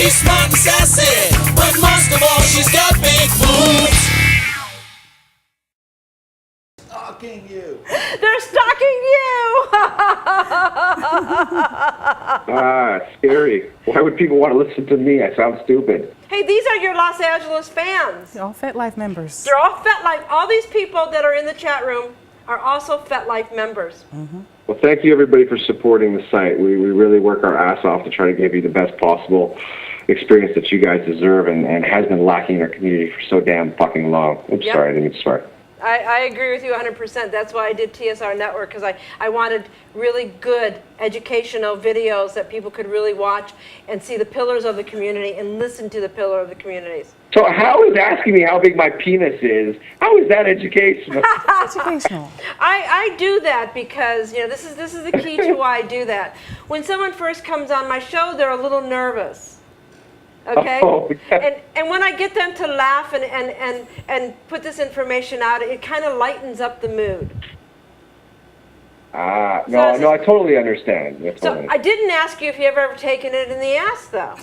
She's smart and sassy, but most of all, she's got big boobs. Stalking you. They're stalking you. Scary. Why would people want to listen to me? I sound stupid. Hey, these are your Los Angeles fans. They're all FetLife members. They're all FetLife. All these people that are in the chat room are also FetLife members. Mm-hmm. Well, thank you, everybody, for supporting the site. We really work our ass off to try to give you the best possible experience that you guys deserve and has been lacking in our community for so damn fucking long. Oops, sorry, I didn't mean to swear. I agree with you 100%. That's why I did TSR Network, because I wanted really good educational videos that people could really watch and see the pillars of the community and listen to the pillar of the communities. So how is asking me how big my penis is, how is that educational? Educational. I do that because, you know, this is the key to why I do that. When someone first comes on my show, they're a little nervous. Okay, oh, yeah. and when I get them to laugh and put this information out, it kind of lightens up the mood. No, I totally understand. I didn't ask you if you ever taken it in the ass, though.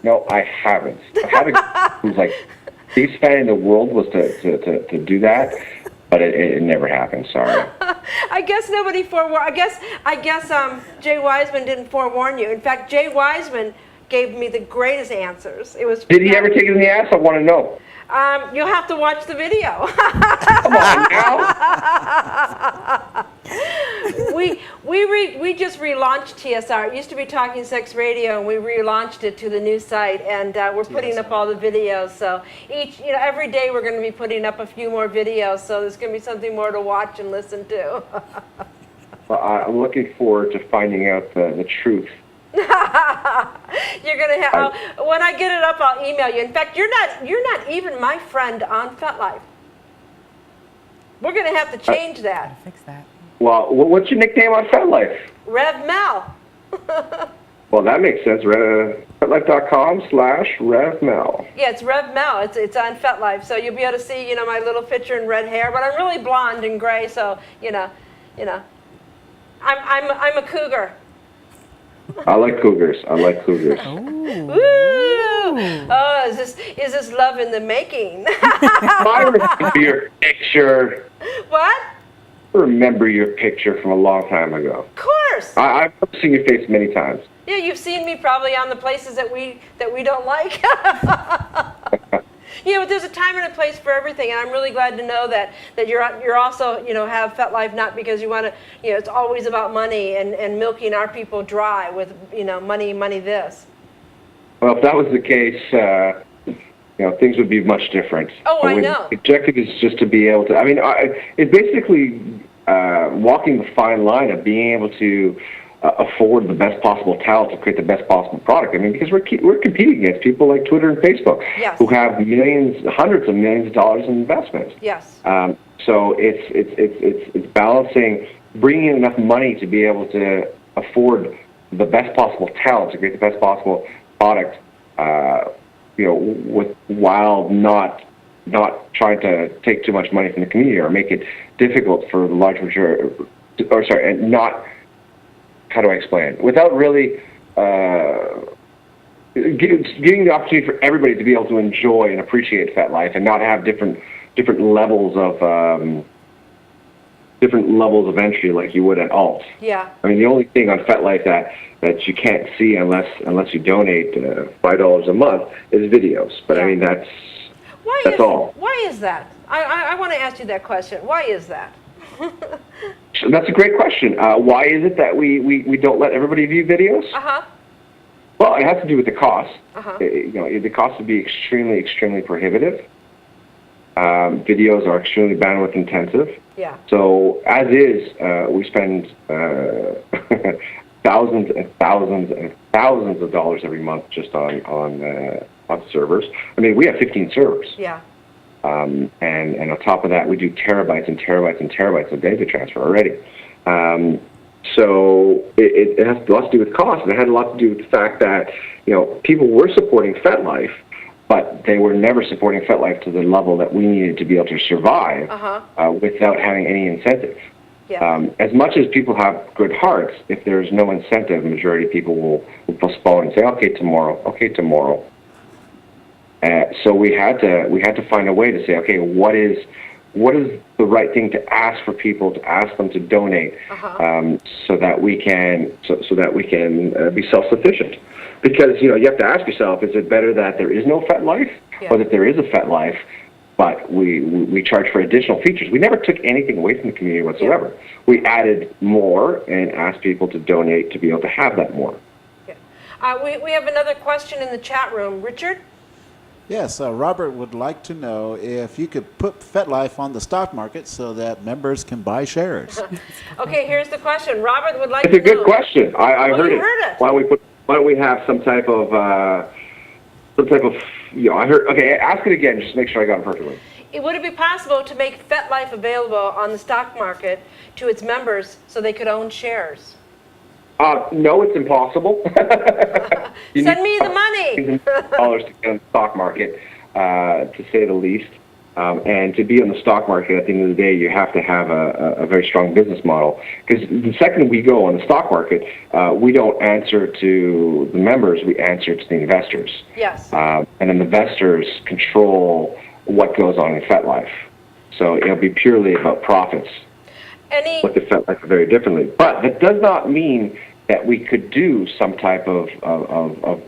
No, I haven't. I had a guy who's like, biggest fan in the world was to do that, but it never happened. Sorry. I guess nobody forewarned. I guess Jay Wiseman didn't forewarn you. In fact, Jay Wiseman gave me the greatest answers. It was. Did he ever take it in the ass? I want to know. You'll have to watch the video. Come on now. We just relaunched TSR. It used to be Talking Sex Radio, and we relaunched it to the new site, and we're putting up all the videos. So every day we're going to be putting up a few more videos. So there's going to be something more to watch and listen to. Well, I'm looking forward to finding out the truth. You're gonna have. When I get it up, I'll email you. In fact, you're not even my friend on FetLife. We're gonna have to change that. Fix that. Well, what's your nickname on FetLife? Rev Mel. Well, that makes sense. FetLife.com/Rev Mel. Yeah, it's Rev Mel. It's on FetLife, so you'll be able to see my little picture in red hair. But I'm really blonde and gray, so I'm a cougar. I like cougars. Ooh. Oh, is this love in the making? I remember your picture. What? I remember your picture from a long time ago. Of course. I've seen your face many times. Yeah, you've seen me probably on the places that we don't like. But there's a time and a place for everything, and I'm really glad to know that you're also have FetLife not because you want to it's always about money and milking our people dry with money this. Well, if that was the case, things would be much different. Oh, I know. The objective is just to be able to. I mean, it's basically walking the fine line of being able to afford the best possible talent to create the best possible product. I mean, because we're competing against people like Twitter and Facebook, yes, who have hundreds of millions of dollars in investments. Yes. So it's balancing, bringing in enough money to be able to afford the best possible talent to create the best possible product. While not trying to take too much money from the community or make it difficult for the large majority, and not. How do I explain? Without really giving the opportunity for everybody to be able to enjoy and appreciate FetLife and not have different levels of entry like you would at alt. Yeah. I mean, the only thing on FetLife that you can't see unless you donate $5 a month is videos. But I mean, that's all. Why is that? I want to ask you that question. Why is that? That's a great question. Why is it that we don't let everybody view videos? Uh-huh. Well, it has to do with the cost. Uh-huh. The cost would be extremely, extremely prohibitive. Videos are extremely bandwidth intensive. Yeah. So as is, we spend thousands and thousands and thousands of dollars every month just on servers. I mean, we have 15 servers. Yeah. And on top of that, we do terabytes and terabytes and terabytes of data transfer already. So it has a lot to do with cost, and it had a lot to do with the fact that people were supporting FetLife, but they were never supporting FetLife to the level that we needed to be able to survive without having any incentive. Yeah. As much as people have good hearts, if there's no incentive, majority of people will postpone and say, okay, tomorrow. So we had to find a way to say, okay, what is the right thing to ask for people, to ask them to donate, so that we can be self-sufficient. Because you have to ask yourself, is it better that there is no FetLife, or that there is a FetLife, but we charge for additional features? We never took anything away from the community whatsoever. Yeah. We added more and asked people to donate to be able to have that more. Yeah. We have another question in the chat room. Richard? Yes, Robert would like to know if you could put FetLife on the stock market so that members can buy shares. Okay, here's the question. Robert would like to know. It's a good question. I heard it. Heard it. Why don't we have some type of I heard. Okay, ask it again just to make sure I got it perfectly. Would it be possible to make FetLife available on the stock market to its members so they could own shares? No, it's impossible. Send me the money. Dollars to get on the stock market, to say the least. And to be on the stock market, at the end of the day, you have to have a very strong business model. Because the second we go on the stock market, we don't answer to the members, we answer to the investors. Yes. And then the investors control what goes on in FetLife. So it'll be purely about profits. Look at FetLife very differently. But that does not mean that we could do some type of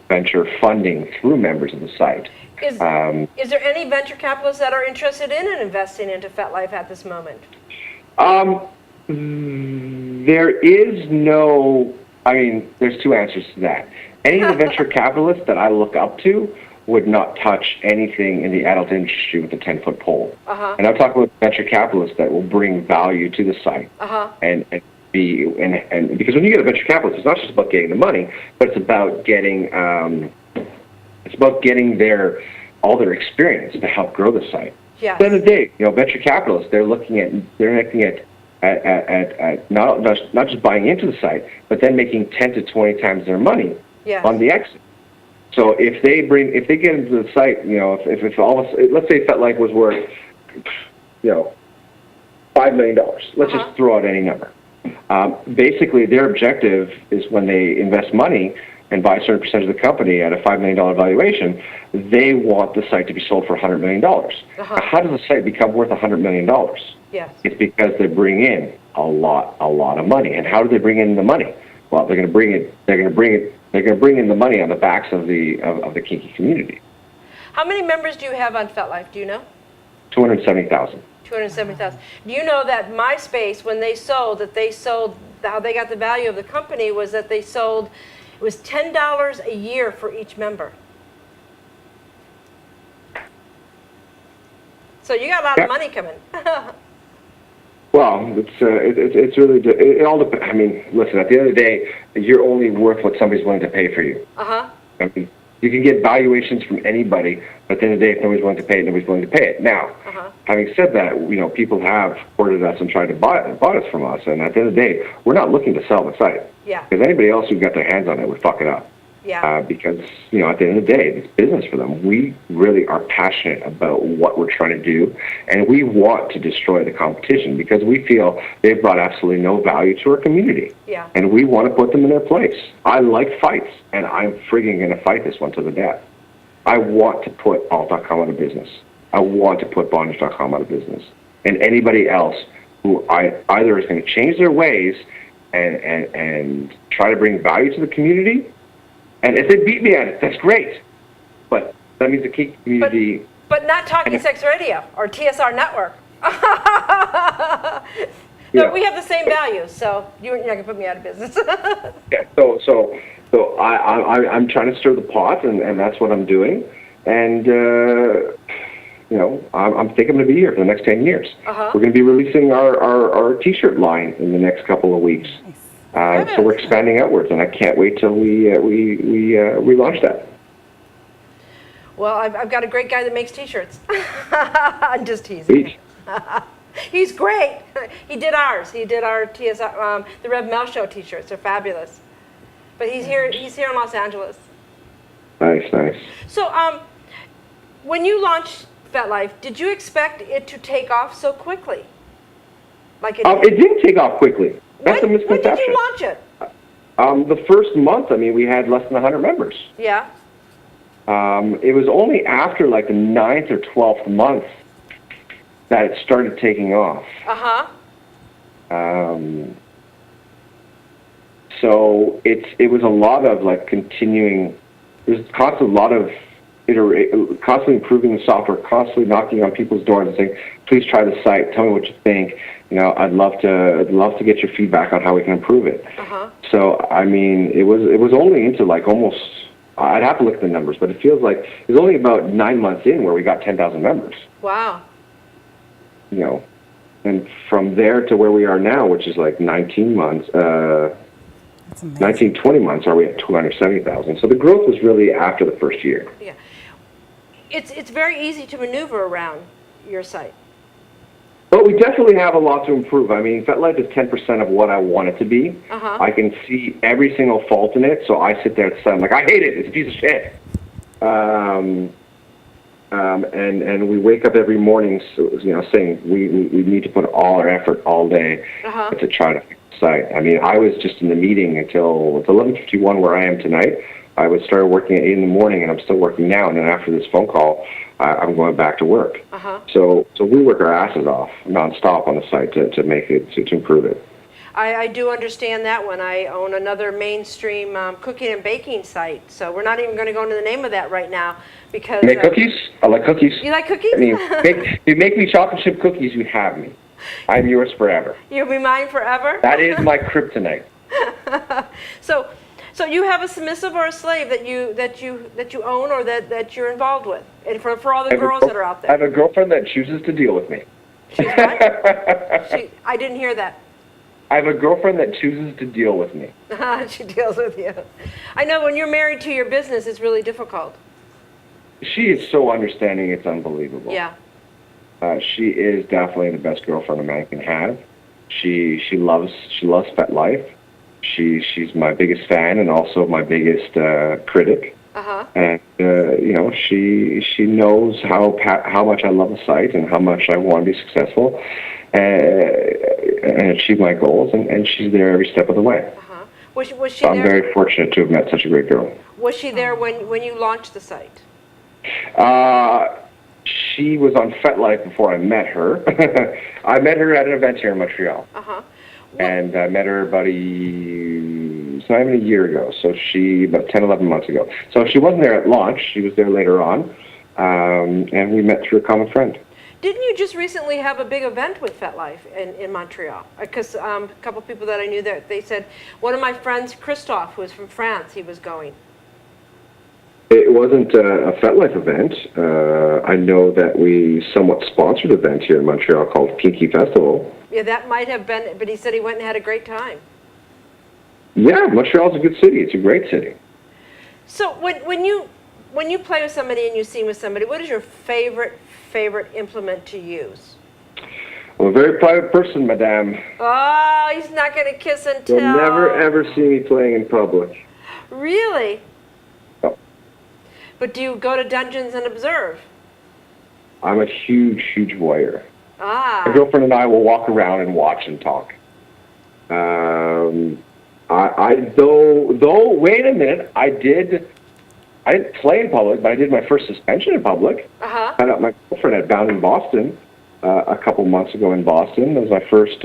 venture funding through members of the site. Is there any venture capitalists that are interested in investing into FetLife at this moment? There is no, there's two answers to that. Any of the venture capitalists that I look up to would not touch anything in the adult industry with a 10-foot pole. And I'm talking about venture capitalists that will bring value to the site. And because when you get a venture capitalist, it's not just about getting the money, but it's about getting all their experience to help grow the site. Yes. At the end of the day, venture capitalists, they're looking at not just buying into the site, but then making 10 to 20 times their money on the exit. So if they get into the site, if let's say FetLife was worth, $5 million. Let's just throw out any number. Basically, their objective is when they invest money and buy a certain percentage of the company at a $5 million valuation, they want the site to be sold for $100 million. How does the site become worth $100 million? Yes. It's because they bring in a lot of money. And how do they bring in the money? Well, they're going to bring in the money on the backs of the kinky community. How many members do you have on FetLife? Do you know? 270,000. 270,000. Do you know that MySpace, when they sold, how they got the value of the company was that they sold, it was $10 a year for each member. So you got a lot of money coming. Well, it's really, it all depends. Listen, at the end of the day, you're only worth what somebody's willing to pay for you. You can get valuations from anybody, but at the end of the day, if nobody's willing to pay it, nobody's willing to pay it. Now, having said that, people have courted us and tried to buy us from us, and at the end of the day, we're not looking to sell the site. Yeah. Because anybody else who got their hands on it would fuck it up. Yeah. Because, at the end of the day, it's business for them. We really are passionate about what we're trying to do, and we want to destroy the competition because we feel they've brought absolutely no value to our community. Yeah. And we want to put them in their place. I like fights, and I'm frigging going to fight this one to the death. I want to put alt.com out of business. I want to put bondage.com out of business. And anybody else who either is going to change their ways and try to bring value to the community. And if they beat me at it, that's great. But that means the kink community... But not Talking Sex Radio or TSR Network. No, we have the same values, so you're not going to put me out of business. Yeah, so I'm trying to stir the pot, and that's what I'm doing. And, I'm thinking I'm going to be here for the next 10 years. We're going to be releasing our T-shirt line in the next couple of weeks. So we're expanding outwards, and I can't wait till we launch that. Well, I've got a great guy that makes T-shirts. I'm just teasing. He's great. He did ours. He did our TSR, the Rev Mel Show T-shirts. They're fabulous. But he's here in Los Angeles. Nice. So, when you launched FetLife, did you expect it to take off so quickly? Like it, It didn't take off quickly. That's a when did misconception. you launch it? The first month, I mean, we had less than 100 members. Yeah. It was only after like the 9th or 12th month that it started taking off. Uh-huh. So it was a lot of like continuing. It was constantly a lot of constantly improving the software, constantly knocking on people's doors and saying, "Please try the site. Tell me what you think. You know, I'd love to get your feedback on how we can improve it." Uh-huh. So I mean, it was only into like almost. I'd have to look at the numbers, but it feels like it was only about 9 months in where we got 10,000 members. Wow. You know, and from there to where we are now, which is like 19 months. That's amazing. 19, 20 months, are we at 270,000? So the growth was really after the first year. Yeah. It's very easy to maneuver around your site. But we definitely have a lot to improve. I mean, FetLife is 10% of what I want it to be. Uh-huh. I can see every single fault in it, so I sit there and say, I'm like, I hate it. It's a piece of shit. And we wake up every morning, so, you know, saying we need to put all our effort all day Uh-huh. to try to fix the site. I mean, I was just in the meeting until it's 11:51 where I am tonight. I would start working at 8 in the morning, and I'm still working now. And then after this phone call, I'm going back to work. Uh-huh. So we work our asses off nonstop on the site to make it to improve it. I do understand that one. I own another mainstream cooking and baking site, so we're not even going to go into the name of that right now because. Make cookies? I like cookies. You like cookies? I mean, you make me chocolate chip cookies, you have me. I'm yours forever. You'll be mine forever. That is my kryptonite. So you have a submissive or a slave that you own or that you're involved with, and for all the girls that are out I there. have a girlfriend that chooses to deal with me. She's what? I didn't hear that. I have a girlfriend that chooses to deal with me. She deals with you. I know when you're married to your business, it's really difficult. She is so understanding, it's unbelievable. Yeah. She is definitely the best girlfriend a man can have. She loves FetLife. She's my biggest fan and also my biggest critic. Uh-huh. And you know, she knows how much I love the site and how much I want to be successful and achieve my goals. And she's there every step of the way. Uh-huh. Was she So I'm there? very fortunate to have met such a great girl. Was she there when you launched the site? She was on FetLife before I met her. I met her at an event here in Montreal. Uh-huh. And I met her it's not even a year ago, so about 10, 11 months ago. So she wasn't there at launch, she was there later on, and we met through a common friend. Didn't you just recently have a big event with FetLife in Montreal? Because a couple people that I knew there, they said, one of my friends, Christophe, who was from France, he was going. It wasn't a FetLife event. I know that we somewhat sponsored an event here in Montreal called Kinky Festival. Yeah, that might have been, but he said he went and had a great time. Yeah, Montreal's a good city. It's a great city. So when you play with somebody and you sing with somebody, what is your favorite implement to use? I'm a very private person, madame. Oh, he's not going to kiss and tell. You'll never, ever see me playing in public. Really? No. But do you go to dungeons and observe? I'm a huge, huge voyeur. Ah. My girlfriend and I will walk around and watch and talk. Though, wait a minute, I didn't play in public, but I did my first suspension in public. Uh-huh. My girlfriend had Bound in Boston a couple months ago in Boston. It was my first